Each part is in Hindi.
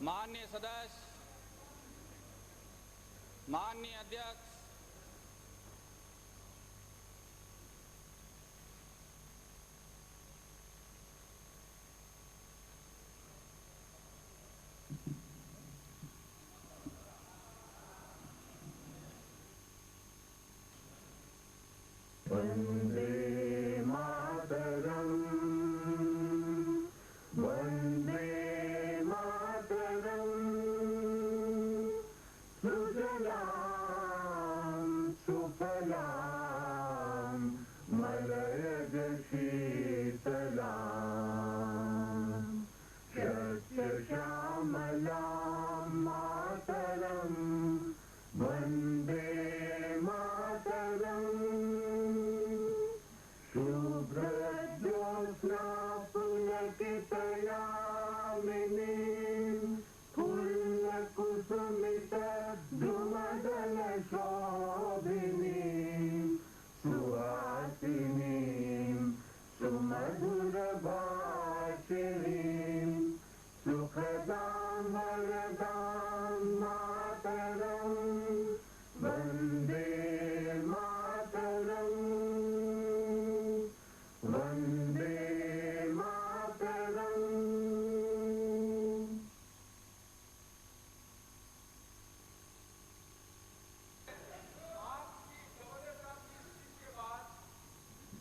माननीय सदस्य, माननीय अध्यक्ष, वंदे मातरम, वंदे मातरम, सुजलाम सुफलाम मलयज शीतलाम, शस्य श्यामलाम मातरम, वंदे मातरम, शुभ्रज्योत्स्ना पुलकितयामिनीं, फुल्लकुसुमितद्रुमदलशोभिनीं, सुहासिनीं सुमधुरभाषिणीं, सुखदां वरदां मातरं, वन्दे मातरं, वन्दे मातरं।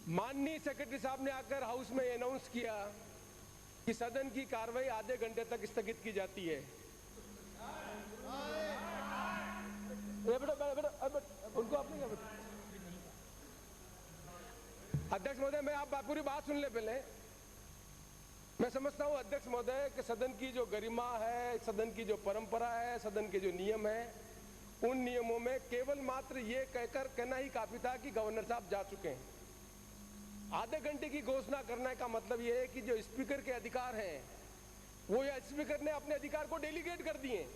माननीय सेक्रेटरी साहब ने आकर हाउस में अनाउंस किया कि सदन की कार्रवाई आधे घंटे तक स्थगित की जाती है। उनको आपने क्या बताया? अध्यक्ष महोदय, मैं आप पूरी बात सुन ले पहले। मैं समझता हूं अध्यक्ष महोदय कि सदन की जो गरिमा है, सदन की जो परंपरा है, सदन के जो नियम है, उन नियमों में केवल मात्र ये कहकर कहना ही काफी था कि गवर्नर साहब जा चुके हैं। आधे घंटे की घोषणा करने का मतलब यह है कि जो स्पीकर के अधिकार हैं वो या स्पीकर ने अपने अधिकार को डेलीगेट कर दिए।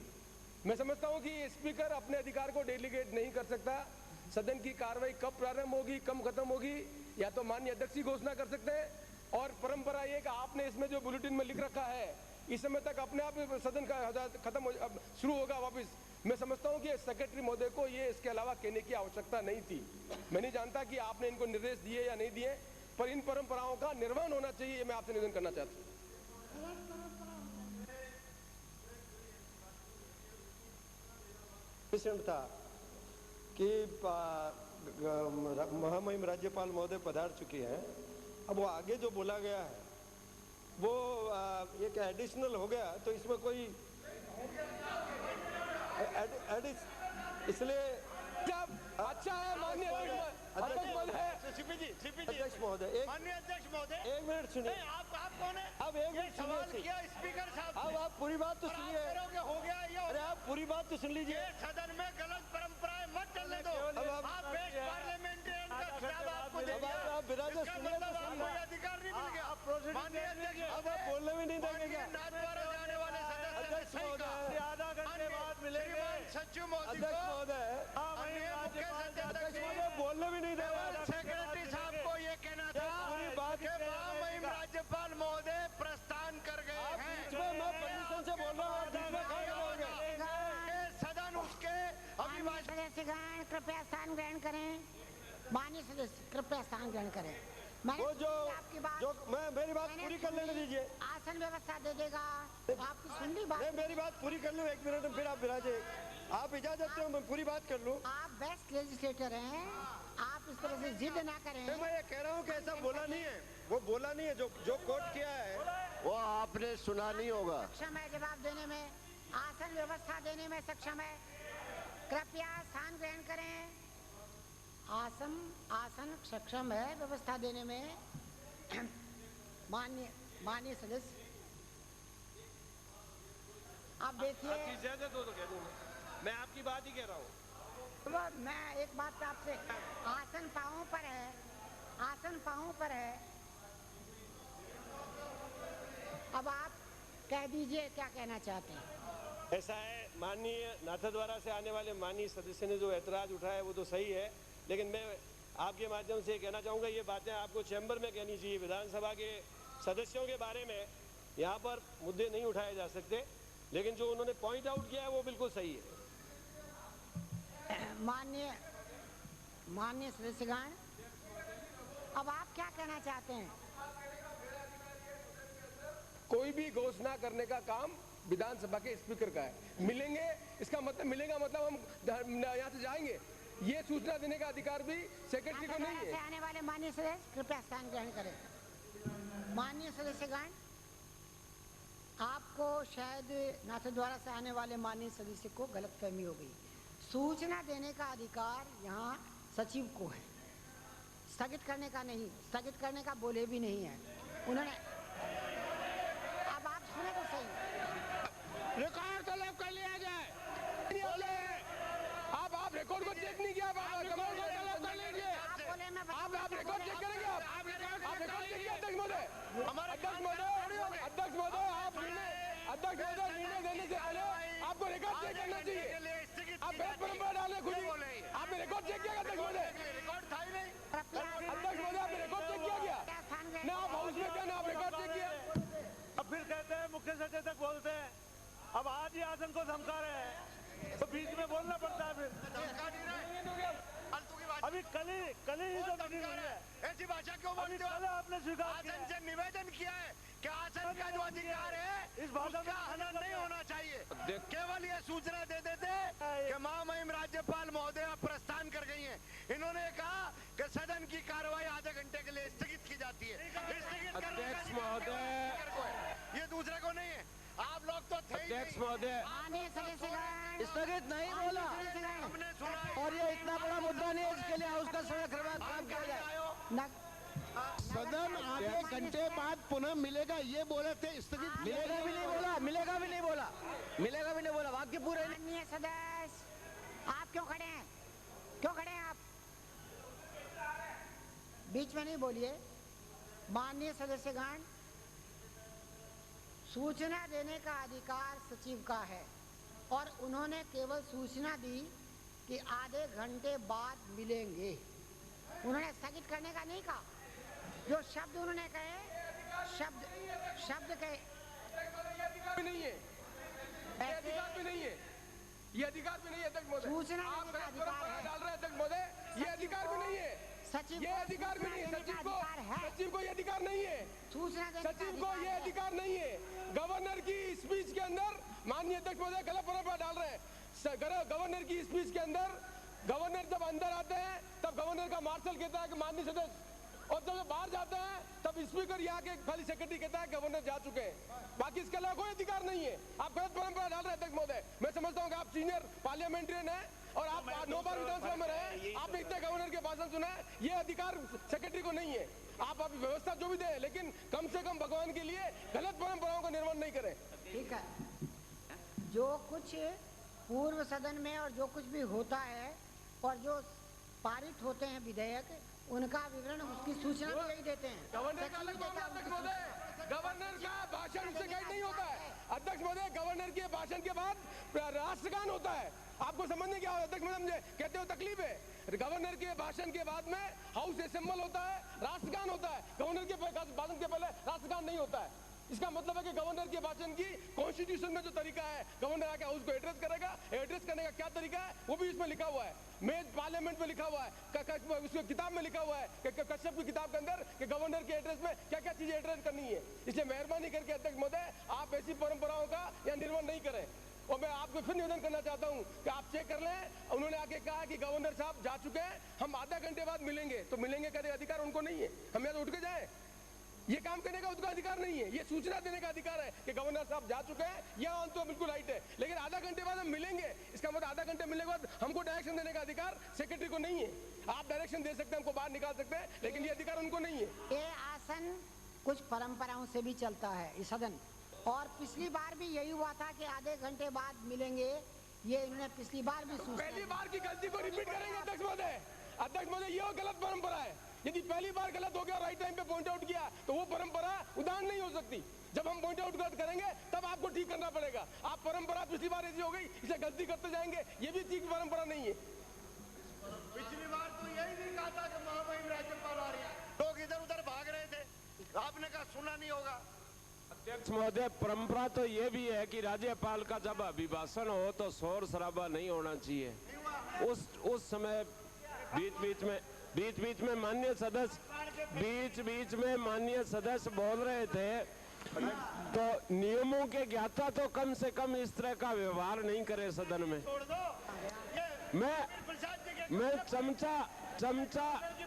मैं समझता हूं कि स्पीकर अपने अधिकार को डेलीगेट नहीं कर सकता। सदन की कार्रवाई कब प्रारंभ होगी, कब खत्म होगी, या तो माननीय अध्यक्ष ही घोषणा कर सकते हैं। और परंपरा ये कि आपने इसमें जो बुलेटिन में लिख रखा है इस समय तक अपने आप सदन का खत्म हो शुरू होगा वापस। मैं समझता हूं कि सेक्रेटरी महोदय को ये इसके अलावा कहने की आवश्यकता नहीं थी। मैं नहीं जानता कि आपने इनको निर्देश दिए या नहीं दिए, पर इन परंपराओं का निर्वहन होना चाहिए, ये मैं आपसे निवेदन करना चाहता हूं। था कि महामहिम राज्यपाल महोदय पधार चुकी हैं। अब वो आगे जो बोला गया है वो ये क्या एडिशनल हो गया, तो इसमें कोई इसलिए अच्छा है माननीय अध्यक्ष महोदय, माननीय अध्यक्ष महोदय, एक मिनट सुनिए। आप कौन है? अब एक मिनट सवाल सुनिए। किया स्पीकर साहब अब आप पूरी बात तो सुनिए। हो गया ये। अरे आप पूरी बात तो सुन लीजिए। सदन में गलत परंपराएं मत चलने दो। अब आप बेस्ट पार्लियामेंटेरियन का खिताब आपको दे दिया। आप बिरादर सुनिए तो आपको ये अधिकार नहीं मिल गया। माननीय अध्यक्ष, अब आप बोलने भी नहीं देंगे क्या? नाथद्वारा जाने वाले अध्यक्ष महोदय, आधा घंटे बाद मिलेंगे। सचिव अध्यक्ष महोदय, अध्यक्ष महोदय बोलने भी नहीं देंगे। सेक्रेटरी साहब को ये कहना था पूरी बात कि महामहिम राज्यपाल महोदय प्रस्थान कर गए हैं। मैं परमिशन से बोल रहा हूँ, सदन उसके अभिभाषण। सदस्यगण कृपया स्थान ग्रहण करें। माननीय सदस्य कृपया स्थान ग्रहण करें। वो जो आपकी बात, जो मैं मेरी बात पूरी कर लेने दीजिए। आसन व्यवस्था दे देगा। आपकी सुन ली बात। नहीं, मेरी बात पूरी कर लूँ, एक मिनट में फिर आप विराजे। आप इजाजत दो, मैं पूरी बात कर लूँ। आप बेस्ट लेजिस्लेटर हैं, आप इस तरह से जिद ना करें। मैं ये कह रहा हूँ कि ऐसा बोला नहीं है, वो बोला नहीं है। जो कोर्ट किया है वो आपने सुना नहीं होगा। सक्षम है जवाब देने में, आसन व्यवस्था देने में सक्षम है। कृपया स्थान ग्रहण करें। आसन सक्षम है व्यवस्था देने में। माननीय सदस्य, आप देखिए। इजाजत हो तो कह दूं, मैं आपकी बात ही कह रहा हूँ। मैं एक बात आपसे, आसन पांवों पर है, आसन पांवों पर है। अब आप कह दीजिए क्या कहना चाहते हैं। ऐसा है, माननीय नाथद्वारा से आने वाले माननीय सदस्य ने जो ऐतराज उठाया है वो तो सही है, लेकिन मैं आपके माध्यम से कहना चाहूँगा ये बातें आपको चैम्बर में कहनी चाहिए। विधानसभा के सदस्यों के बारे में यहाँ पर मुद्दे नहीं उठाए जा सकते। लेकिन जो उन्होंने पॉइंट आउट किया है वो बिल्कुल सही है। माननीय सदस्यगण, अब आप क्या कहना चाहते हैं? कोई भी घोषणा करने का काम विधानसभा के स्पीकर का है। मिलेंगे, इसका मतलब मिलेगा मतलब हम यहाँ से जाएंगे, ये सूचना देने का अधिकार भी सेक्रेटरी को नहीं से है। आने वाले माननीय सदस्य कृपया स्थान ग्रहण करें। माननीय सदस्यगण, आपको शायद नाथद्वारा से आने वाले माननीय सदस्य को गलतफहमी हो गई। सूचना देने का अधिकार यहाँ सचिव को है, स्थगित करने का नहीं। स्थगित करने का बोले भी नहीं है उन्होंने। अब आप सुने तो सही। रिकॉर्ड तो लॉक कर लिया जाए। आप रिकॉर्ड को चेक नहीं किया, आप रिकॉर्ड को लॉक कर लीजिए। आप रिकॉर्ड चेक करेंगे। आप रिकॉर्ड चेक किया अध्यक्ष महोदय? अध्यक्ष महोदय आप निर्णय देने से पहले आपको रिकॉर्ड चेक करना चाहिए। आप गलत परंपरा डाल रहे खुद ही। आपने रिकॉर्ड चेक किया अध्यक्ष महोदय? अध्यक्ष महोदय आपने रिकॉर्ड चेक किया क्या? ना आप हाउस में क्या, ना आप रिकॉर्ड चेक किया। अब फिर कहते हैं मुख्य सचेतक बोलते हैं, अब आज ही आसन को धमका रहे हैं तो बीच में बोलना पड़ता है। फिर अभी कल ही तो मीटिंग हुई है, ऐसी भाषा क्यों बोलते हो? कल आपने स्वीकार किया आसन से निवेदन किया है कि आसन का जो अधिकार है इस भाषा उसका हनन नहीं होना चाहिए। केवल ये सूचना दे देते कि महामहिम राज्यपाल महोदय प्रस्थान कर गई हैं। इन्होंने कहा कि सदन की कार्रवाई आधे घंटे के लिए स्थगित की जाती है। स्थगित अध्यक्ष महोदय, ये दूसरे को नहीं है। आप लोग तो थे ही अध्यक्ष नहीं। महोदय, माननीय सदस्यगण, स्थगित नहीं बोला हमने सुना है। और ये इतना बड़ा मुद्दा नहीं है इसके लिए हाउस का समय खराब किया जाए। सदन आधे घंटे बाद पुनः मिलेगा ये बोले थे, स्थगित मिलेगा भी नहीं बोला, वाक्य पूरे नहीं। माननीय सदस्य, आप क्यों खड़े हैं? क्यों खड़े हैं आप? बीच में नहीं बोलिए। माननीय सदस्यगण, सूचना देने का अधिकार सचिव का है और उन्होंने केवल सूचना दी कि आधे घंटे बाद मिलेंगे। उन्होंने स्थगित करने का नहीं कहा। जो शब्द उन्होंने कहे, शब्द कहे भी नहीं है, ये अधिकार भी नहीं है, ये अधिकार भी नहीं है अध्यक्ष महोदय। सूचना आप देने का गलत अधिकार परंपरा है। डाल रहे हैं अध्यक्ष महोदय, ये अधिकार भी नहीं है। सचिव ये को अधिकार भी नहीं है। सूचना देने का अधिकार है। सचिव को ये अधिकार नहीं है। सूचना देने का सचिव को ये है। अधिकार नहीं है। गवर्नर की स्पीच के अंदर माननीय अध्यक्ष महोदय गलत परंपरा डाल रहे हैं। गवर्नर की स्पीच के अंदर गवर्नर जब अंदर आते हैं तब गवर्नर का मार्शल कहता है कि माननीय सदस्य, और जब बाहर जाते हैं तब स्पीकर यहाँ के खाली सेक्रेटरी कहता है गवर्नर जा चुके हैं। बाकी इसके अलावा कोई अधिकार नहीं है। आप गलत परंपरा डाल रहे हैं अध्यक्ष महोदय। मैं समझता हूँ कि आप सीनियर पार्लियामेंट्रियन हैं और आप 9 बार विधानसभा में रहे, आपने इतने गवर्नर के भाषण सुना है। ये अधिकार सेक्रेटरी को नहीं है। आप अभी व्यवस्था जो भी दें, लेकिन कम से कम भगवान के लिए गलत परंपराओं का निर्माण नहीं करें। ठीक है, जो कुछ पूर्व सदन में और जो कुछ भी होता है और जो पारित होते हैं विधेयक, उनका विवरण उसकी सूचना भी यही देते हैं। गवर्नर का अलग मामला अध्यक्ष महोदय, गवर्नर का भाषण उससे गाइड नहीं होता है अध्यक्ष महोदय। गवर्नर के भाषण के बाद राष्ट्रगान होता है। आपको समझने क्या अध्यक्ष महोदय, मुझे कहते हो तकलीफ है। गवर्नर के भाषण के बाद में हाउस असेंबल होता है, राष्ट्रगान होता है। गवर्नर के भाषण के पहले राष्ट्रगान नहीं होता है। इसका मतलब है कि गवर्नर के भाषण की कॉन्स्टिट्यूशन में जो तरीका है, गवर्नर आके हाउस को एड्रेस करेगा, एड्रेस करने का क्या तरीका है वो भी इसमें लिखा हुआ है। मेज पार्लियामेंट में लिखा हुआ है, उसकी किताब में लिखा हुआ है कि कश्यप की किताब के अंदर कि गवर्नर के एड्रेस में क्या क्या चीजें एड्रेस करनी है। इसलिए मेहरबानी करके अध्यक्ष महोदय आप ऐसी परंपराओं का या निर्माण नहीं करें। और मैं आपको फिर निवेदन करना चाहता हूं कि आप चेक कर लें। उन्होंने आके कहा कि गवर्नर साहब जा चुके हैं, हम आधा घंटे बाद मिलेंगे, तो मिलेंगे का अधिकार उनको नहीं है। हम यहाँ तो उठ के जाए, ये काम करने का उनका अधिकार नहीं है। ये सूचना देने का अधिकार है कि गवर्नर साहब जा चुके हैं, यह तो बिल्कुल राइट है। लेकिन आधा घंटे बाद हम मिलेंगे, इसका मतलब आधा घंटे मिलने के बाद हमको डायरेक्शन देने का अधिकार सेक्रेटरी को नहीं है। आप डायरेक्शन दे सकते हैं, हमको बाहर निकाल सकते हैं, लेकिन ये अधिकार उनको नहीं है। ये आसन कुछ परंपराओं से भी चलता है इस सदन, और पिछली बार भी यही हुआ था कि आधे घंटे बाद मिलेंगे। ये इन्होंने पिछली बार भी पहली बार की गलती को रिपीट करेंगे अध्यक्ष महोदय। अध्यक्ष महोदय, ये गलत परंपरा है। यदि पहली बार गलत हो गया और राइट टाइम पे पॉइंट आउट किया तो वो परंपरा उदाहरण नहीं हो सकती। जब हम पॉइंट आउट करेंगे तब आपको ठीक करना पड़ेगा। आप परंपरा पिछली बार ऐसी हो गई, इसे गलती करते जाएंगे, ये भी ठीक परंपरा नहीं है। पिछली बार तो यही नहीं कहा था कि महामहिम राज्यपाल आ रही है, लोग इधर उधर भाग रहे थे, आपने कहा सुना नहीं होगा। अध्यक्ष महोदय, परंपरा तो ये भी है कि राज्यपाल का जब अभिभाषण हो तो शोर शराबा नहीं होना चाहिए। उस समय बीच में माननीय सदस्य बोल रहे थे, तो नियमों के ज्ञाता तो कम से कम इस तरह का व्यवहार नहीं करे सदन में। मैं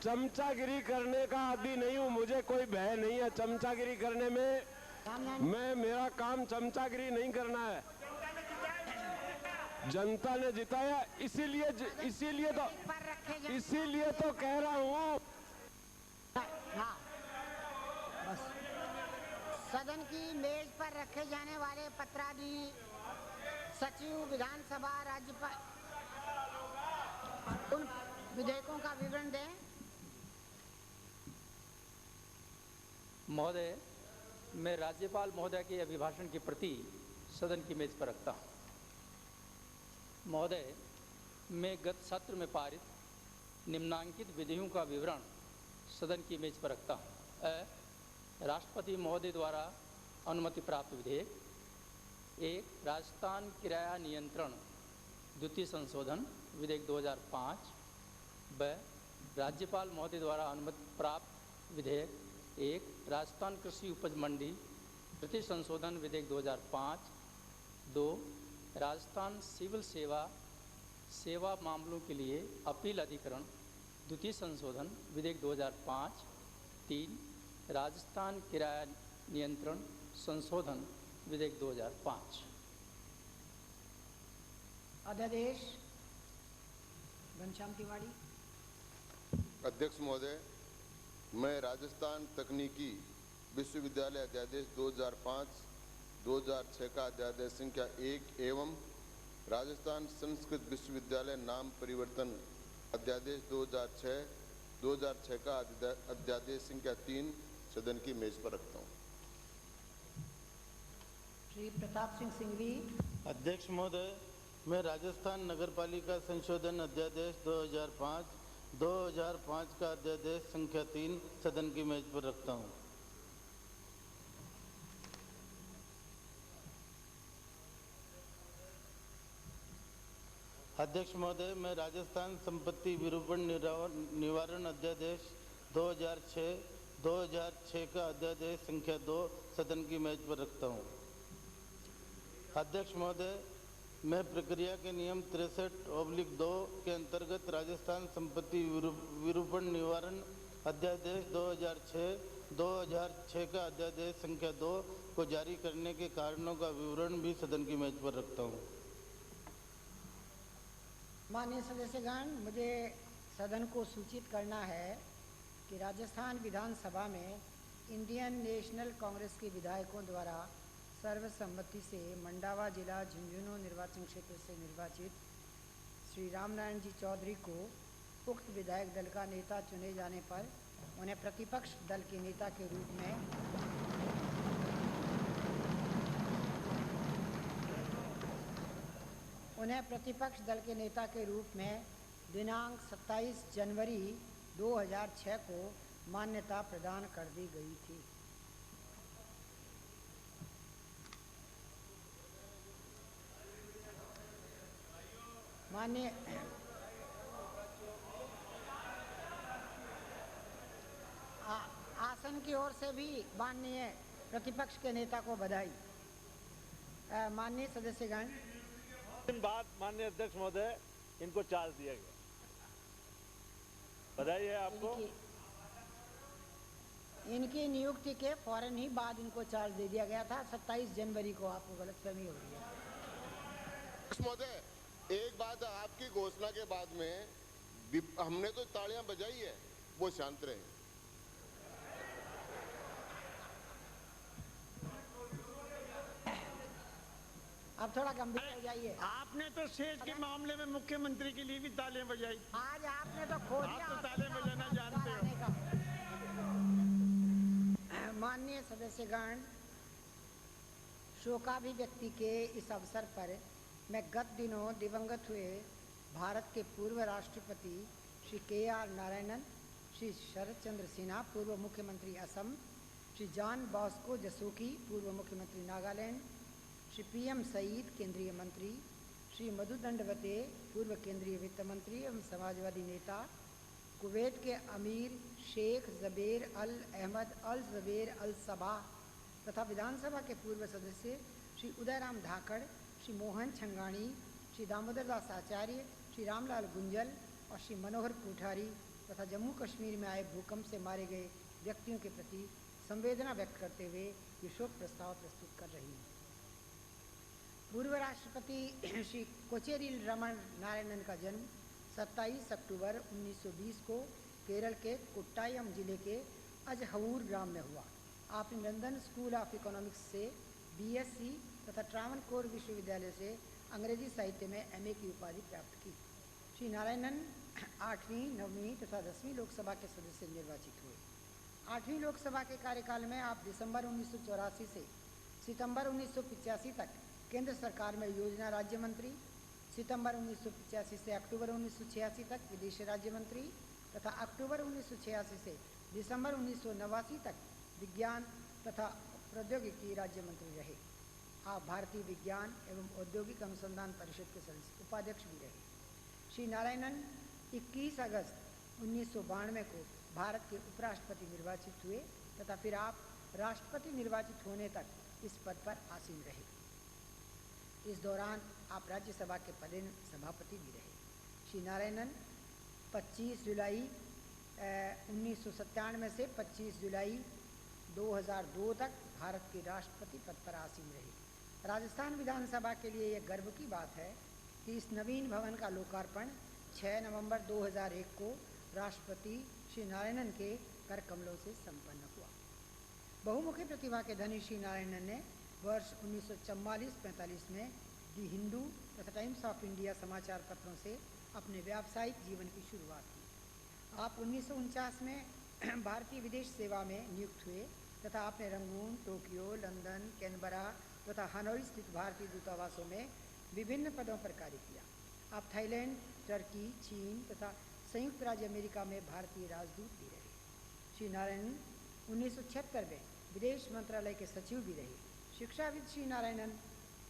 चमचागिरी करने का आदी नहीं हूँ, मुझे कोई भय नहीं है चमचागिरी करने में। मेरा काम चमचागिरी नहीं करना है। जनता ने जिताया, इसीलिए तो कह रहा हूँ। हाँ, बस सदन की मेज पर रखे जाने वाले पत्रादि सचिव विधानसभा राज्यपाल उन विधेयकों का विवरण दें। महोदय, मैं राज्यपाल महोदय के अभिभाषण की प्रति सदन की मेज पर रखता हूँ। महोदय, मैं गत सत्र में पारित निम्नांकित विधेयों का विवरण सदन की मेज पर रखता हूँ। राष्ट्रपति महोदय द्वारा अनुमति प्राप्त विधेयक। 1. राजस्थान किराया नियंत्रण द्वितीय संशोधन विधेयक 2005। ब. राज्यपाल महोदय द्वारा अनुमति प्राप्त विधेयक 1. राजस्थान कृषि उपज मंडी तृतीय संशोधन विधेयक 2005। 2. राजस्थान सिविल सेवा मामलों के लिए अपील अधिकरण द्वितीय संशोधन विधेयक 2005। 3. राजस्थान किराया नियंत्रण संशोधन विधेयक 2005। अध्यादेश घनश्याम तिवारी। अध्यक्ष महोदय, मैं राजस्थान तकनीकी विश्वविद्यालय अध्यादेश 2005-2006 का अध्यादेश संख्या 1 एवं राजस्थान संस्कृत विश्वविद्यालय नाम परिवर्तन अध्यादेश 2006 का अध्यादेश संख्या 3 सदन की मेज पर रखता हूँ। श्री प्रताप सिंह सिंघवी। अध्यक्ष महोदय, मैं राजस्थान नगरपालिका संशोधन अध्यादेश 2005 का अध्यादेश संख्या 3 सदन की मेज पर रखता हूँ। अध्यक्ष महोदय, मैं राजस्थान संपत्ति विरूपण निवारण अध्यादेश 2006 का अध्यादेश संख्या 2 सदन की मेज पर रखता हूँ। अध्यक्ष महोदय, मैं प्रक्रिया के नियम 63/2 के अंतर्गत राजस्थान संपत्ति विरूपण निवारण अध्यादेश 2006 का अध्यादेश संख्या 2 को जारी करने के कारणों का विवरण भी सदन की मेज पर रखता हूँ। माननीय सदस्यगण, मुझे सदन को सूचित करना है कि राजस्थान विधानसभा में इंडियन नेशनल कांग्रेस के विधायकों द्वारा सर्वसम्मति से मंडावा जिला झुंझुनू निर्वाचन क्षेत्र से निर्वाचित श्री रामनारायण जी चौधरी को उक्त विधायक दल का नेता चुने जाने पर उन्हें प्रतिपक्ष दल के नेता के रूप में दिनांक 27 जनवरी 2006 को मान्यता प्रदान कर दी गई थी। माननीय आसन की ओर से भी माननीय प्रतिपक्ष के नेता को बधाई। माननीय सदस्यगण, बाद माननीय अध्यक्ष महोदय, इनको चार्ज दिया गया। बधाई है आपको। इनकी नियुक्ति के फौरन ही बाद इनको चार्ज दे दिया गया था। 27 जनवरी को आपको गलतफहमी हो रही है। महोदय, एक बात, आपकी घोषणा के बाद में हमने तो तालियां बजाई है, वो शांत रहे। अब थोड़ा गंभीर हो जाइए। आपने तो सेज के मामले में मुख्यमंत्री के लिए भी तालियां बजाई। आज आपने तो खो दिया। आप तो तालियां बजाना जानते हो। माननीय सदस्यगण, शोकाभिव्यक्ति के इस अवसर पर मैं गत दिनों दिवंगत हुए भारत के पूर्व राष्ट्रपति श्री KR नारायणन, श्री शरद चंद्र सिन्हा पूर्व मुख्यमंत्री असम श्री जॉन बॉस्को जसोकी, पूर्व मुख्यमंत्री नागालैंड, श्री PM सईद, केंद्रीय मंत्री, श्री मधु दंडवते, पूर्व केंद्रीय वित्त मंत्री एवं समाजवादी नेता, कुवैत के अमीर शेख ज़बेर अल अहमद अल ज़बेर अल सबाह तथा विधानसभा के पूर्व सदस्य श्री उदयराम धाकड़, श्री मोहन छंगाणी, श्री दामोदर दास आचार्य, श्री रामलाल गुंजल और श्री मनोहर कोठारी तथा जम्मू कश्मीर में आए भूकंप से मारे गए व्यक्तियों के प्रति संवेदना व्यक्त करते हुए ये शोक प्रस्ताव प्रस्तुत कर रही हूँ। पूर्व राष्ट्रपति श्री कोचेरिल रमन नारायणन का जन्म 27 अक्टूबर 1920 को केरल के कोट्टायम जिले के अजहूर ग्राम में हुआ। आपने लंदन स्कूल ऑफ इकोनॉमिक्स से BSc तथा ट्रावनकोर विश्वविद्यालय से अंग्रेजी साहित्य में MA की उपाधि प्राप्त की। श्री नारायणन 8वीं, 9वीं तथा 10वीं लोकसभा के सदस्य निर्वाचित हुए। 8वीं लोकसभा के कार्यकाल में आप दिसंबर 1984 से सितंबर 1985 तक केंद्र सरकार में योजना राज्य मंत्री, सितंबर 1985 से अक्टूबर 1986 तक विदेश राज्य मंत्री तथा अक्टूबर 1986 से दिसंबर 1989 तक विज्ञान तथा प्रौद्योगिकी राज्य मंत्री रहे। आप भारतीय विज्ञान एवं औद्योगिक अनुसंधान परिषद के सदस्य उपाध्यक्ष भी रहे। श्री नारायणन 21 अगस्त 1992 को भारत के उपराष्ट्रपति निर्वाचित हुए तथा फिर आप राष्ट्रपति निर्वाचित होने तक इस पद पर आसीन रहे। इस दौरान आप राज्यसभा के पदेन सभापति भी रहे। श्री नारायणन 25 जुलाई 1997 से 25 जुलाई 2002 तक भारत के राष्ट्रपति पद पर आसीन रहे। राजस्थान विधानसभा के लिए यह गर्व की बात है कि इस नवीन भवन का लोकार्पण 6 नवंबर 2001 को राष्ट्रपति श्री नारायणन के कर कमलों से संपन्न हुआ। बहुमुखी प्रतिभा के धनी श्री नारायणन ने वर्ष 1944-45 में दी हिंदू तथा टाइम्स ऑफ इंडिया समाचार पत्रों से अपने व्यावसायिक जीवन की शुरुआत की। आप 1949 में भारतीय विदेश सेवा में नियुक्त हुए तथा आपने रंगून, टोक्यो, लंदन, कैनबरा तथा हनोई स्थित भारतीय दूतावासों में विभिन्न पदों पर कार्य किया। आप थाईलैंड, टर्की, चीन तथा संयुक्त राज्य अमेरिका में भारतीय राजदूत भी रहे। श्री नारायणन 1976 में विदेश मंत्रालय के सचिव भी रहे। शिक्षाविद श्री नारायणन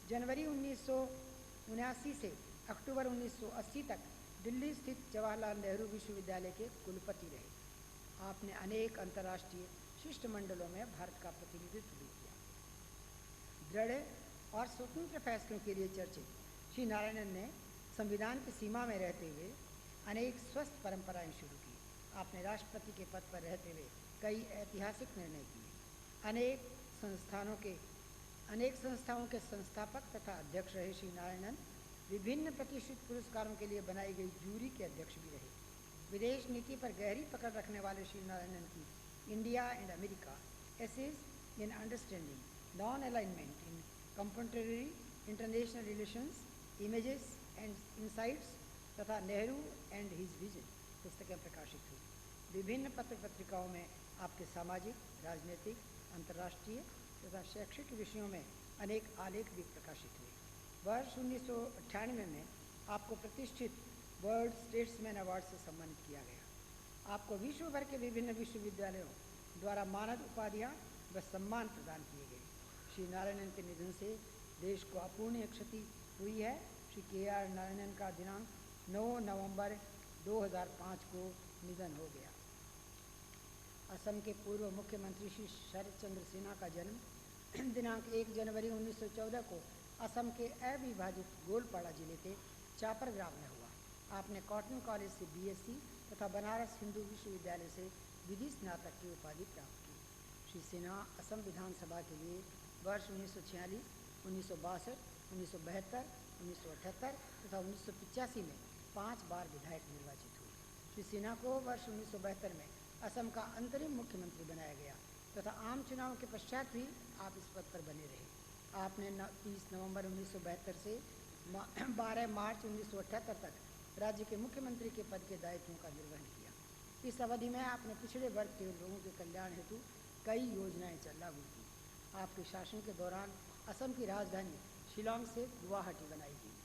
जनवरी 1979 से अक्टूबर 1980 तक दिल्ली स्थित जवाहरलाल नेहरू विश्वविद्यालय के कुलपति रहे। आपने अनेक अंतर्राष्ट्रीय शिष्टमंडलों में भारत का प्रतिनिधित्व भी किया। दृढ़ और स्वतंत्र फैसलों के लिए चर्चित श्री नारायणन ने संविधान की सीमा में रहते हुए अनेक स्वस्थ परंपराएं शुरू की। आपने राष्ट्रपति के पद पर रहते हुए कई ऐतिहासिक निर्णय किए। अनेक संस्थाओं के संस्थापक तथा अध्यक्ष रहे। श्री नारायणन विभिन्न प्रतिष्ठित पुरस्कारों के लिए बनाई गई जूरी के अध्यक्ष भी रहे। विदेश नीति पर गहरी पकड़ रखने वाले श्री नारायणन की India and America, essays in understanding non alignment in contemporary international relations, images and insights तथा नेहरू एंड हिज विजन पुस्तकें प्रकाशित हुई। विभिन्न पत्र पत्रिकाओं में आपके सामाजिक, राजनीतिक, अंतर्राष्ट्रीय तथा शैक्षिक विषयों में अनेक आलेख भी प्रकाशित हुए। वर्ष 1998 में आपको प्रतिष्ठित वर्ल्ड स्टेट्समैन अवार्ड से सम्मानित किया गया। आपको विश्व भर के विभिन्न विश्वविद्यालयों द्वारा मानद उपाधियां व सम्मान प्रदान किए गए। श्री नारायणन के निधन से देश को अपूर्णीय क्षति हुई है। श्री KR नारायणन का दिनांक 9 नवंबर 2005 को निधन हो गया। असम के पूर्व मुख्यमंत्री श्री शरद चंद्र सिन्हा का जन्म दिनांक 1 जनवरी 1914 को असम के अविभाजित गोलपाड़ा जिले के चापर ग्राम में हुआ। आपने कॉटन कॉलेज से BSc तथा बनारस हिंदू विश्वविद्यालय से विधि स्नातक की उपाधि प्राप्त की। श्री सिन्हा असम विधानसभा के लिए वर्ष 1946, 1962, 1972, 1978 तथा 1985 में 5 बार विधायक निर्वाचित हुए। श्री सिन्हा को वर्ष 1972 में असम का अंतरिम मुख्यमंत्री बनाया गया तथा आम चुनाव के पश्चात भी आप इस पद पर बने रहे। आपने 30 नवंबर 1972 से 12 मार्च 1978 तक राज्य के मुख्यमंत्री के पद के दायित्वों का निर्वहन किया। इस अवधि में आपने पिछड़े वर्ग के लोगों के कल्याण हेतु कई योजनाएं लागू की। आपके शासन के दौरान असम की राजधानी शिलांग से गुवाहाटी बनाई गई।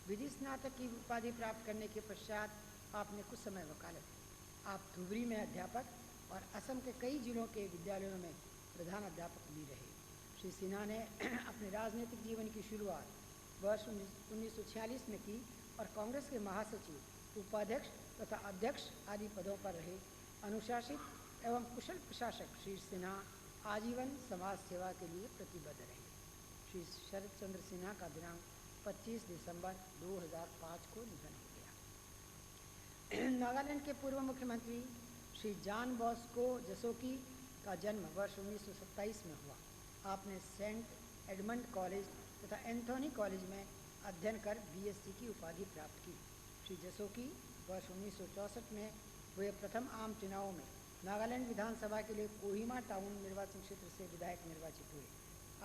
विधि स्नातक की उपाधि प्राप्त करने के पश्चात आपने कुछ समय वकालत की। आप धुबरी में अध्यापक और असम के कई जिलों के विद्यालयों में प्रधान अध्यापक भी रहे। श्री सिन्हा ने अपने राजनीतिक जीवन की शुरुआत वर्ष 1946 में की और कांग्रेस के महासचिव, उपाध्यक्ष तथा अध्यक्ष आदि पदों पर रहे। अनुशासित एवं कुशल प्रशासक श्री सिन्हा आजीवन समाज सेवा के लिए प्रतिबद्ध रहे। श्री शरद चंद्र सिन्हा का दिनांक 25 दिसंबर 2005 को निधन हो गया। नागालैंड के पूर्व मुख्यमंत्री श्री जॉन बॉस्को जसोकी का जन्म वर्ष 1927 में हुआ। आपने सेंट एडमंड कॉलेज तथा एंथोनी कॉलेज में अध्ययन कर बीएससी की उपाधि प्राप्त की। श्री जसोकी वर्ष 1964 में हुए प्रथम आम चुनावों में नागालैंड विधानसभा के लिए कोहिमा टाउन निर्वाचन क्षेत्र से विधायक निर्वाचित हुए।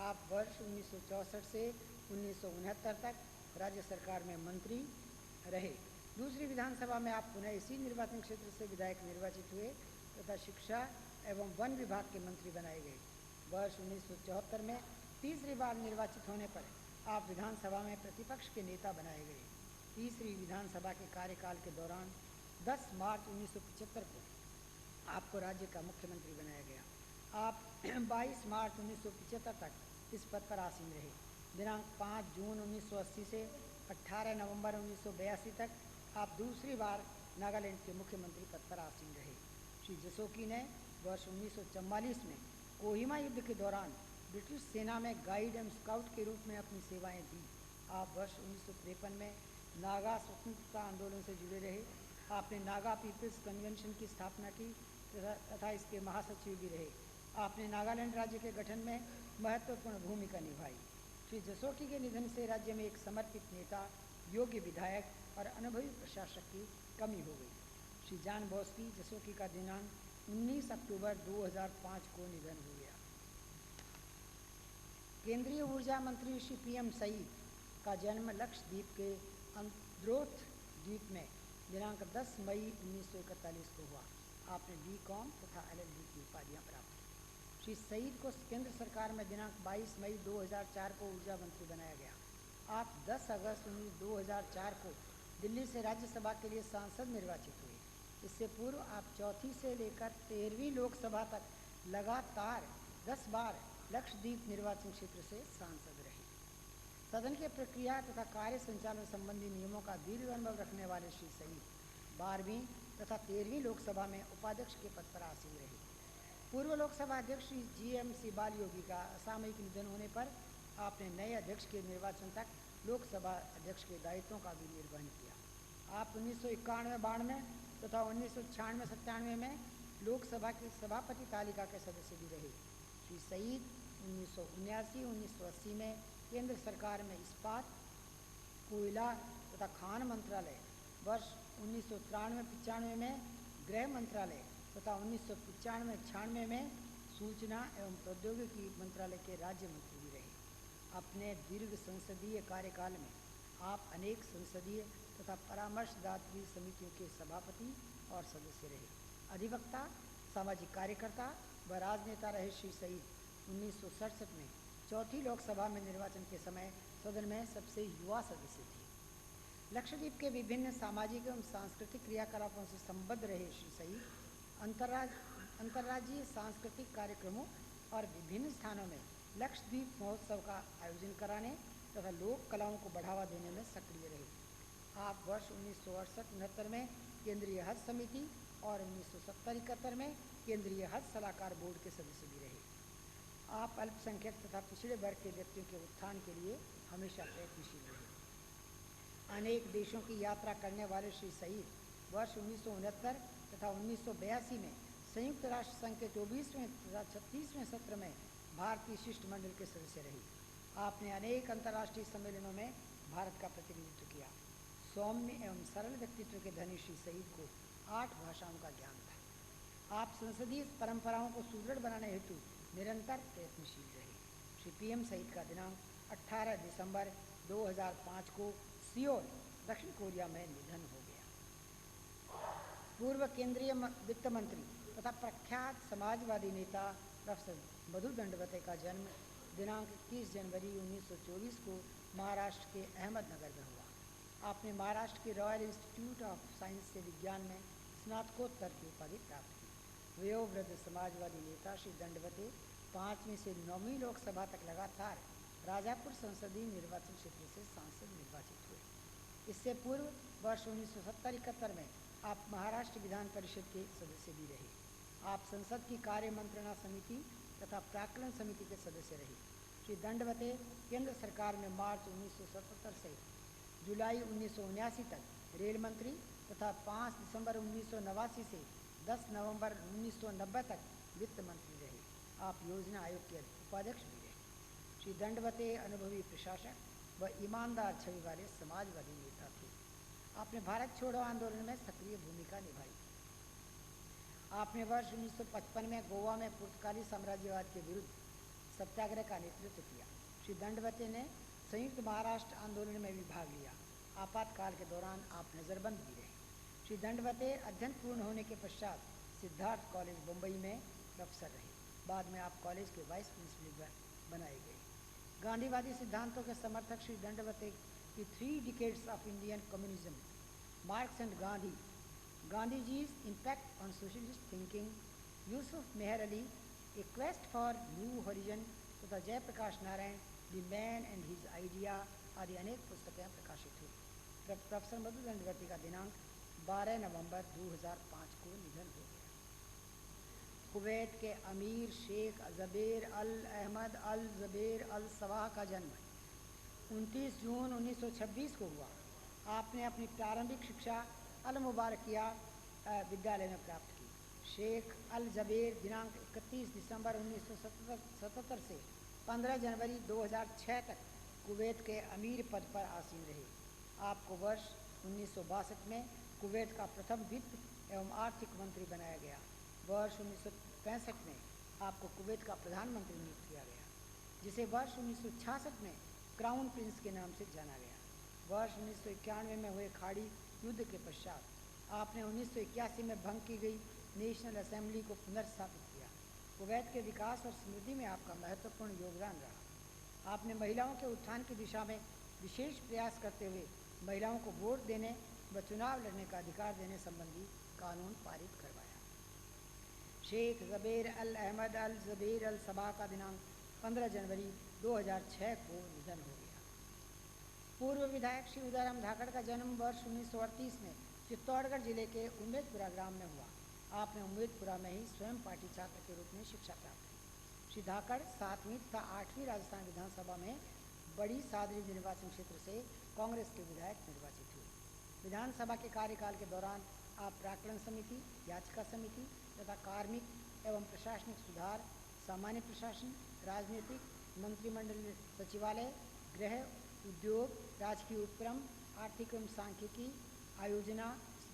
आप वर्ष 1964 से 1969 तक राज्य सरकार में मंत्री रहे। दूसरी विधानसभा में आप पुनः इसी निर्वाचन क्षेत्र से विधायक निर्वाचित हुए तथा शिक्षा एवं वन विभाग के मंत्री बनाए गए। वर्ष 1974 में तीसरी बार निर्वाचित होने पर आप विधानसभा में प्रतिपक्ष के नेता बनाए गए। तीसरी विधानसभा के कार्यकाल के दौरान 10 मार्च 1975 को आपको राज्य का मुख्यमंत्री बनाया गया। आप 22 मार्च 1975 तक इस पद पर आसीन रहे। दिनांक 5 जून 1980 से 18 नवंबर 1982 तक आप दूसरी बार नागालैंड के मुख्यमंत्री पद पर आसीन रहे। श्री जसोकी ने वर्ष 1944 में कोहिमा युद्ध के दौरान ब्रिटिश सेना में गाइड एवं स्काउट के रूप में अपनी सेवाएं दी। आप वर्ष 1953 में नागा स्वतंत्रता आंदोलन से जुड़े रहे। आपने नागा पीपल्स कन्वेंशन की स्थापना की तथा इसके महासचिव भी रहे। आपने नागालैंड राज्य के गठन में महत्वपूर्ण भूमिका निभाई। श्री जसोकी के निधन से राज्य में एक समर्पित नेता, योग्य विधायक और अनुभवी प्रशासक की कमी हो गई। श्री जॉन बॉस्को जसोकी का दिनांक 19 अक्टूबर 2005 को निधन हो गया। केंद्रीय ऊर्जा मंत्री श्री पीएम सईद का जन्म लक्षद्वीप के अंद्रोथ द्वीप में दिनांक 10 मई 1941 को हुआ। आपने बीकॉम तथा एलएलबी की उपाधियां प्राप्त की। श्री सईद को केंद्र सरकार में दिनांक 22 मई 2004 को ऊर्जा मंत्री बनाया गया। आप 10 अगस्त 2004 को दिल्ली से राज्यसभा के लिए सांसद निर्वाचित हुए। इससे पूर्व आप चौथी से लेकर 13वीं लोकसभा तक लगातार 10 बार लक्षद्वीप निर्वाचन क्षेत्र से सांसद रहे। सदन के प्रक्रिया तथा कार्य संचालन संबंधी नियमों का दीर्घ अनुभव रखने वाले श्री सईद 12वीं तथा 13वीं लोकसभा में उपाध्यक्ष के पद पर आसीन रहे। पूर्व लोकसभा अध्यक्ष श्री जीएमसी बालयोगी का असामयिक निधन होने पर आपने नए अध्यक्ष के निर्वाचन तक लोकसभा अध्यक्ष के दायित्वों का भी निर्वहन किया। आप 1991-92 तथा 1996-97 में लोकसभा की सभापति तालिका के सदस्य भी रहे। श्री सईद 1979-1980 में केंद्र सरकार में इस्पात, कोयला तथा खान मंत्रालय, वर्ष 1993-95 में गृह मंत्रालय तथा 1995-96 में सूचना एवं प्रौद्योगिकी मंत्रालय के राज्य मंत्री भी रहे। अपने दीर्घ संसदीय कार्यकाल में आप अनेक संसदीय तथा परामर्शदात्री समितियों के सभापति और सदस्य रहे। अधिवक्ता, सामाजिक कार्यकर्ता व राजनेता रहे श्री सईद 1967 में चौथी लोकसभा में निर्वाचन के समय सदन में सबसे युवा सदस्य थे। लक्षद्वीप के विभिन्न सामाजिक एवं सांस्कृतिक क्रियाकलापों से संबद्ध रहे श्री सईद अंतर्राज्यीय सांस्कृतिक कार्यक्रमों और विभिन्न स्थानों में लक्षद्वीप महोत्सव का आयोजन कराने तथा लोक कलाओं को बढ़ावा देने में सक्रिय रहे। आप वर्ष 1968-69 में केंद्रीय हज समिति और 1970-71 में केंद्रीय हज सलाहकार बोर्ड के सदस्य भी रहे। आप अल्पसंख्यक तथा पिछड़े वर्ग के व्यक्तियों के उत्थान के लिए हमेशा प्रयत्नशील रहे। अनेक देशों की यात्रा करने वाले श्री सईद वर्ष 1969 तथा 1982 में संयुक्त राष्ट्र संघ के 24वें तथा 36वें सत्र में भारतीय शिष्टमंडल के सदस्य रहे। आपने अनेक अंतर्राष्ट्रीय सम्मेलनों में भारत का प्रतिनिधित्व किया। सौम्य एवं सरल व्यक्तित्व के धनी श्री सईद को 8 भाषाओं का ज्ञान था। आप संसदीय परंपराओं को सुदृढ़ बनाने हेतु निरंतर प्रयत्नशील रहे। श्री पीएम सईद का दिनांक 18 दिसंबर 2005 को सियोल, दक्षिण कोरिया में निधन हो गया। पूर्व केंद्रीय वित्त मंत्री तथा प्रख्यात समाजवादी नेता प्रोफेसर मधु दंडवते का जन्म दिनांक 21 जनवरी 1924 को महाराष्ट्र के अहमदनगर में हुआ। आपने महाराष्ट्र के रॉयल इंस्टीट्यूट ऑफ साइंस से विज्ञान में स्नातकोत्तर की उपाधि प्राप्त की। वयोवृद्ध समाजवादी नेता श्री दंडवते 5वीं से 9वीं लोकसभा तक लगातार राजापुर संसदीय निर्वाचन क्षेत्र से सांसद निर्वाचित हुए। इससे पूर्व वर्ष 1970-71 में आप महाराष्ट्र विधान परिषद के सदस्य भी रहे। आप संसद की कार्य मंत्रणा समिति तथा प्राक्कलन समिति के सदस्य रहे। श्री दंडवते केंद्र सरकार में मार्च 1977 से जुलाई 1979 तक रेल मंत्री तथा 5 दिसंबर 1989 से 10 नवंबर 1990 तक वित्त मंत्री रहे। आप योजना आयोग के उपाध्यक्ष भी रहे। श्री दंडवते अनुभवी प्रशासक व ईमानदार छवि वाले समाजवादी नेता थे। आपने भारत छोड़ो आंदोलन में सक्रिय भूमिका निभाई। आपने वर्ष 1955 में गोवा में पुर्तगाली साम्राज्यवाद के विरुद्ध सत्याग्रह का नेतृत्व किया। श्री दंडवते ने संयुक्त महाराष्ट्र आंदोलन में भी भाग लिया। आपातकाल के दौरान आप नज़रबंद भी रहे। श्री दंडवते अध्ययन पूर्ण होने के पश्चात सिद्धार्थ कॉलेज मुंबई में प्रोफेसर रहे। बाद में आप कॉलेज के वाइस प्रिंसिपल बनाए गए। गांधीवादी सिद्धांतों के समर्थक श्री दंडवते की 3 decades of Indian communism, marks and Gandhi, Gandhiji's impact on socialist thinking, Yusuf Meher Ali, A Quest for New Horizon तथा Jayaprakash Narayan, The Man and His Idea आदि अनेक पुस्तकें प्रकाशित हुई। प्रोफेसर मधु दंडवते का दिनांक 12 नवंबर 2005 को निधन हो गया। कुवैत के अमीर शेख ज़बेर अल अहमद अल ज़बेर अल सवाह का जन्म 29 जून 1926 को हुआ। आपने अपनी प्रारंभिक शिक्षा अल मुबारकिया विद्यालय में प्राप्त की। शेख अल ज़बेर दिनांक 31 दिसंबर 1977 से 15 जनवरी 2006 तक कुवैत के अमीर पद पर आसीन रहे। आपको वर्ष 1962 में कुवैत का प्रथम वित्त एवं आर्थिक मंत्री बनाया गया। वर्ष 1965 में आपको कुवैत का प्रधानमंत्री नियुक्त किया गया, जिसे वर्ष 1966 में क्राउन प्रिंस के नाम से जाना गया। वर्ष 1991 में हुए खाड़ी युद्ध के पश्चात आपने 1981 में भंग की गई नेशनल असेंबली को पुनर्स्थापित किया। कुवैत के विकास और समृद्धि में आपका महत्वपूर्ण योगदान रहा। आपने महिलाओं के उत्थान की दिशा में विशेष प्रयास करते हुए महिलाओं को वोट देने व चुनाव लड़ने का अधिकार देने संबंधी कानून पारित करवाया। शेख ज़बेर अल अहमद अल ज़बेर अल सबाह का दिनांक 15 जनवरी 2006 को निधन हो गया। पूर्व विधायक श्री उदयराम धाकड़ का जन्म वर्ष 1938 में चित्तौड़गढ़ जिले के उम्मेदपुरा ग्राम में हुआ। आपने उम्मेदपुरा में ही स्वयं पार्टी छात्र के रूप में शिक्षा प्राप्त की। श्री धाकड़ 7वीं तथा 8वीं राजस्थान विधानसभा में बड़ी सादरी निर्वाचन क्षेत्र से कांग्रेस के विधायक निर्वाचित हुए। विधानसभा के कार्यकाल के दौरान आप प्राक्कलन समिति, याचिका समिति तथा कार्मिक एवं प्रशासनिक सुधार, सामान्य प्रशासन, राजनीतिक, मंत्रिमंडल सचिवालय, गृह, उद्योग, राजकीय उपक्रम, आर्थिक एवं सांख्यिकी, आयोजना,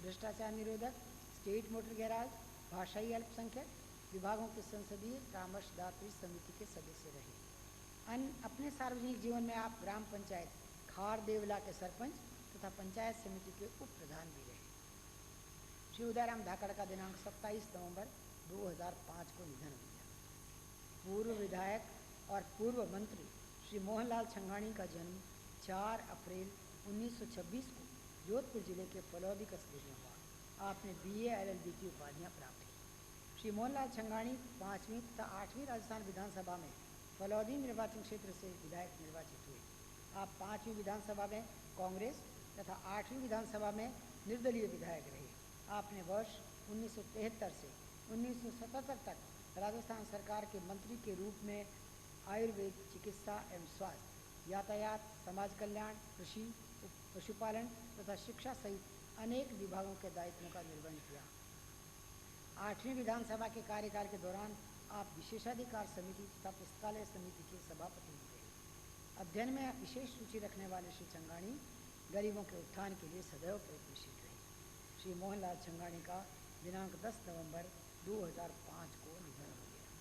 भ्रष्टाचार निरोधक, स्टेट मोटर गैराज, भाषाई अल्पसंख्यक विभागों के संसदीय परामर्शदात्री समिति के सदस्य रहे। अपने सार्वजनिक जीवन में आप ग्राम पंचायत खार देवला के सरपंच तथा पंचायत समिति के उप प्रधान भी रहे। श्री उदयराम धाकड़ का दिनांक 27 नवंबर 2005 को निधन हो गया। पूर्व विधायक और पूर्व मंत्री श्री मोहनलाल छंगाणी का जन्म 4 अप्रैल 1926 को जोधपुर जिले के फलौदी कस्बे में हुआ। आपने BA LLB की उपाधियाँ प्राप्त की। श्री मोहनलाल छंगाणी 5वीं तथा 8वीं राजस्थान विधानसभा में फलौदी निर्वाचन क्षेत्र से विधायक निर्वाचित हुए। आप 5वीं विधानसभा में कांग्रेस तथा 8वीं विधानसभा में निर्दलीय विधायक रहे। आपने वर्ष 1973 से 1977 तक राजस्थान सरकार के मंत्री के रूप में आयुर्वेद, चिकित्सा एवं स्वास्थ्य, यातायात, समाज कल्याण, कृषि, पशुपालन तथा शिक्षा सहित अनेक विभागों के दायित्वों का निर्वहन किया। 8वीं विधानसभा के कार्यकाल के दौरान आप विशेषाधिकार समिति तथा पुस्तकालय समिति के सभापति हुए। अध्ययन में विशेष रुचि रखने वाले श्री छंगाणी गरीबों के उत्थान के लिए सदैव प्रयत्नशील रहे। श्री मोहनलाल छंगाणी का दिनांक 10 नवंबर 2005 को निधन हो गया।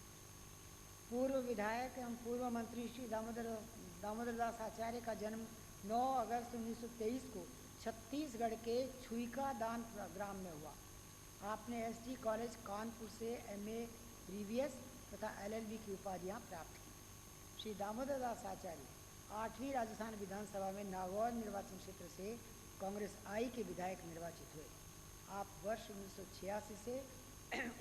पूर्व विधायक एवं पूर्व मंत्री श्री दामोदर दास आचार्य का जन्म 9 अगस्त 1923 को छत्तीसगढ़ के छुईका दान ग्राम में हुआ। आपने ST कॉलेज कानपुर से MA प्रीवियस तथा LLB की उपाधियाँ प्राप्त की। श्री दामोदर दास आचार्य 8वीं राजस्थान विधानसभा में नागौर निर्वाचन क्षेत्र से कांग्रेस I के विधायक निर्वाचित हुए। आप वर्ष 1986 से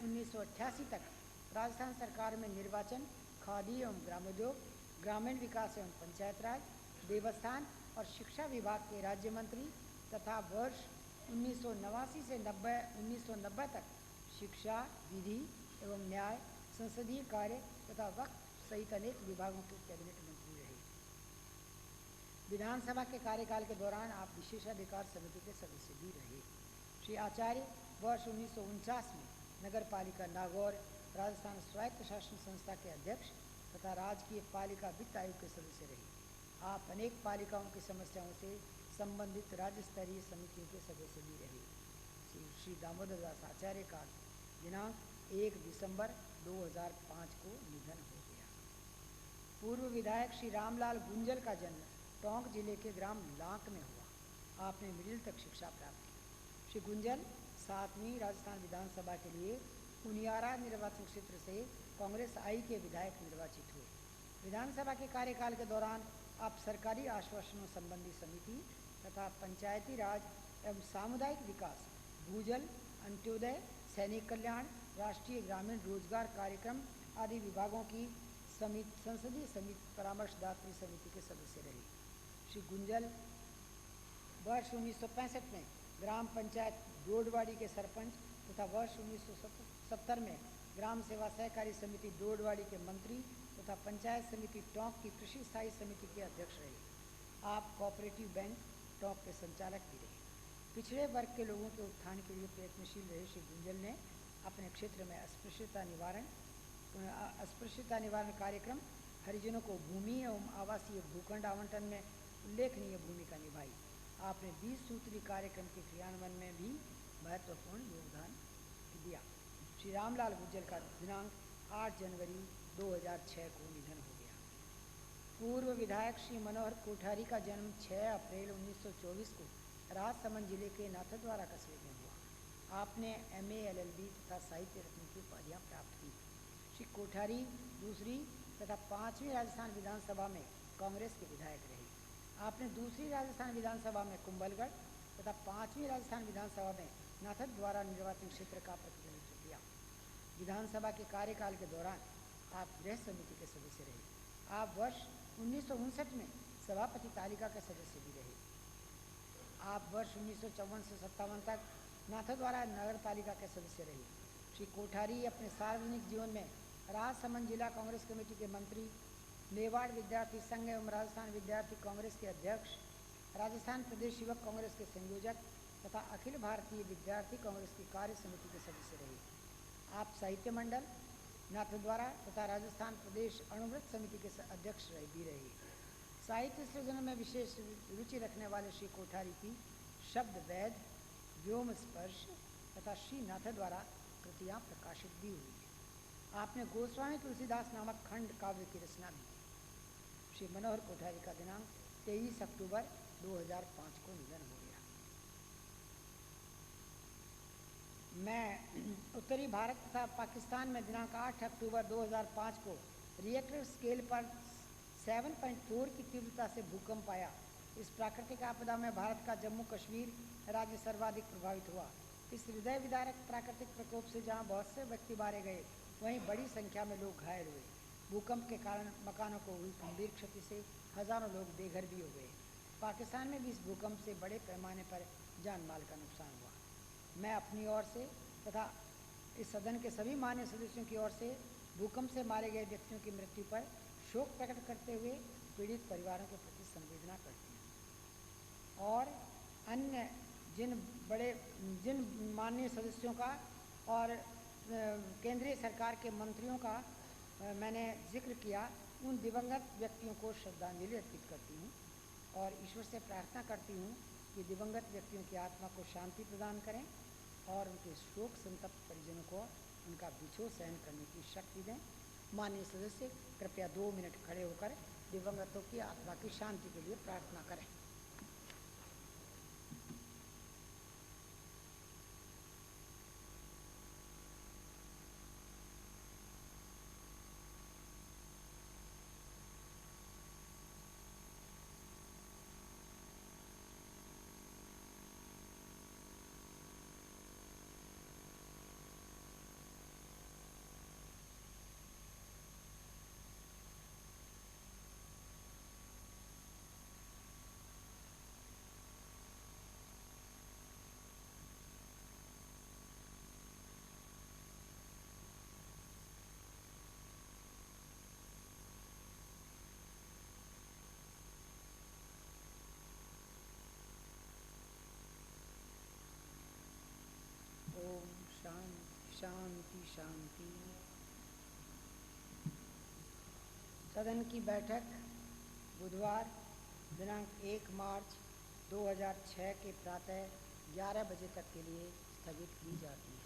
1988 तक राजस्थान सरकार में निर्वाचन, खादी एवं ग्रामोद्योग, ग्रामीण विकास एवं पंचायत राज, देवस्थान और शिक्षा विभाग के राज्य मंत्री तथा वर्ष 1989 से 1990 तक शिक्षा, विधि एवं न्याय, संसदीय कार्य तथा वक्फ सहित अनेक विभागों के कैबिनेट मंत्री रहे। विधानसभा के कार्यकाल के दौरान आप विशेषाधिकार समिति के सदस्य भी रहे। श्री आचार्य वर्ष 1949 में नगर पालिका नागौर राजस्थान स्वायत्त शासन संस्था के अध्यक्ष तथा राजकीय पालिका वित्त आयोग के सदस्य रहे। आप अनेक पालिकाओं की समस्याओं से संबंधित राज्य स्तरीय समितियों के सदस्य भी रहे। श्री दामोदर दास आचार्य का दिनांक 1 दिसंबर 2005 को निधन हो गया। पूर्व विधायक श्री रामलाल गुंजल का जन्म टोंक जिले के ग्राम लांक में हुआ। आपने मिडिल तक शिक्षा प्राप्त की। श्री गुंजल 7वीं राजस्थान विधानसभा के लिए उनियारा निर्वाचन क्षेत्र से कांग्रेस आई के विधायक निर्वाचित हुए। विधानसभा के कार्यकाल के दौरान आप सरकारी आश्वासनों संबंधी समिति तथा पंचायती राज एवं सामुदायिक विकास, भूजल, अंत्योदय, सैनिक कल्याण, राष्ट्रीय ग्रामीण रोजगार कार्यक्रम आदि विभागों की संसदीय समिति परामर्शदात्री समिति के सदस्य रहे। श्री गुंजल वर्ष 1965 में ग्राम पंचायत डोडवाड़ी के सरपंच तथा वर्ष 1970 में ग्राम सेवा सहकारी समिति डोडवाड़ी के मंत्री तथा पंचायत समिति टोंक की कृषि स्थायी समिति के अध्यक्ष रहे। आप कोऑपरेटिव बैंक टोंक के संचालक भी रहे। पिछड़े वर्ग के लोगों के उत्थान के लिए प्रयत्नशील रहे श्री गुंजल ने अपने क्षेत्र में अस्पृश्यता निवारण कार्यक्रम, हरिजनों को भूमि एवं आवासीय भूखंड आवंटन में उल्लेखनीय भूमिका निभाई। आपने 20 सूत्री कार्यक्रम के क्रियान्वयन में भी महत्वपूर्ण योगदान दिया। श्री रामलाल गुंजल का दिनांक 8 जनवरी 2006 को निधन हो गया। पूर्व विधायक श्री मनोहर कोठारी का जन्म 6 अप्रैल 1924 को राजसमंद जिले के नाथद्वारा कस्बे में हुआ। आपने MA, LLB तथा साहित्य रत्न की उपाधियाँ प्राप्त की। श्री कोठारी दूसरी तथा 5वीं राजस्थान विधानसभा में कांग्रेस के विधायक रहे। आपने दूसरी राजस्थान विधानसभा में कुंभलगढ़ तथा 5वीं राजस्थान विधानसभा में नाथद्वारा निर्वाचन क्षेत्र का प्रतिनिधित्व किया। विधानसभा के कार्यकाल के दौरान आप गृह समिति के सदस्य रहे। आप वर्ष 1959 में सभापति तालिका के सदस्य भी रहे। आप वर्ष 1954 से 57 तक नाथद्वारा नगर पालिका के सदस्य रहे। श्री कोठारी अपने सार्वजनिक जीवन में राजसमंद जिला कांग्रेस कमेटी के मंत्री, मेवाड़ विद्यार्थी संघ एवं राजस्थान विद्यार्थी कांग्रेस के अध्यक्ष, राजस्थान प्रदेश युवक कांग्रेस के संयोजक तथा अखिल भारतीय विद्यार्थी कांग्रेस की कार्य समिति के सदस्य रहे। आप साहित्य मंडल नाथद्वारा तथा राजस्थान प्रदेश अणुव्रत समिति के अध्यक्ष भी रहे। साहित्य सृजन में विशेष रुचि रखने वाले श्री कोठारी की शब्द वैद, व्योम स्पर्श तथा श्री नाथद्वारा कृतियाँ प्रकाशित भी हुई है। आपने गोस्वामी तुलसीदास नामक खंड काव्य की रचना भी की। श्री मनोहर कोठारी का दिनांक 23 अक्टूबर 2005 को निधन हो गया। मैं उत्तरी भारत तथा पाकिस्तान में दिनांक 8 अक्टूबर 2005 को रिएक्टर स्केल पर 7.4 की तीव्रता से भूकंप आया। इस प्राकृतिक आपदा में भारत का जम्मू कश्मीर राज्य सर्वाधिक प्रभावित हुआ। इस हृदय विदारक प्राकृतिक प्रकोप से जहां बहुत से व्यक्ति मारे गए, वहीं बड़ी संख्या में लोग घायल हुए। भूकंप के कारण मकानों को हुई गंभीर क्षति से हजारों लोग बेघर भी हो गए। पाकिस्तान में भी इस भूकंप से बड़े पैमाने पर जान माल का नुकसान हुआ। मैं अपनी ओर से तथा इस सदन के सभी मान्य सदस्यों की ओर से भूकंप से मारे गए व्यक्तियों की मृत्यु पर शोक प्रकट करते हुए पीड़ित परिवारों के प्रति संवेदना करती हूँ और अन्य जिन माननीय सदस्यों का और केंद्रीय सरकार के मंत्रियों का मैंने जिक्र किया, उन दिवंगत व्यक्तियों को श्रद्धांजलि अर्पित करती हूँ और ईश्वर से प्रार्थना करती हूँ कि दिवंगत व्यक्तियों की आत्मा को शांति प्रदान करें और उनके शोक संतप्त परिजनों को उनका बिछोह सहन करने की शक्ति दें। माननीय सदस्य कृपया 2 मिनट खड़े होकर दिवंगतों की आत्मा की शांति के लिए प्रार्थना करें। शांति शांति। सदन की बैठक बुधवार दिनांक 1 मार्च 2006 के प्रातः 11 बजे तक के लिए स्थगित की जाती है।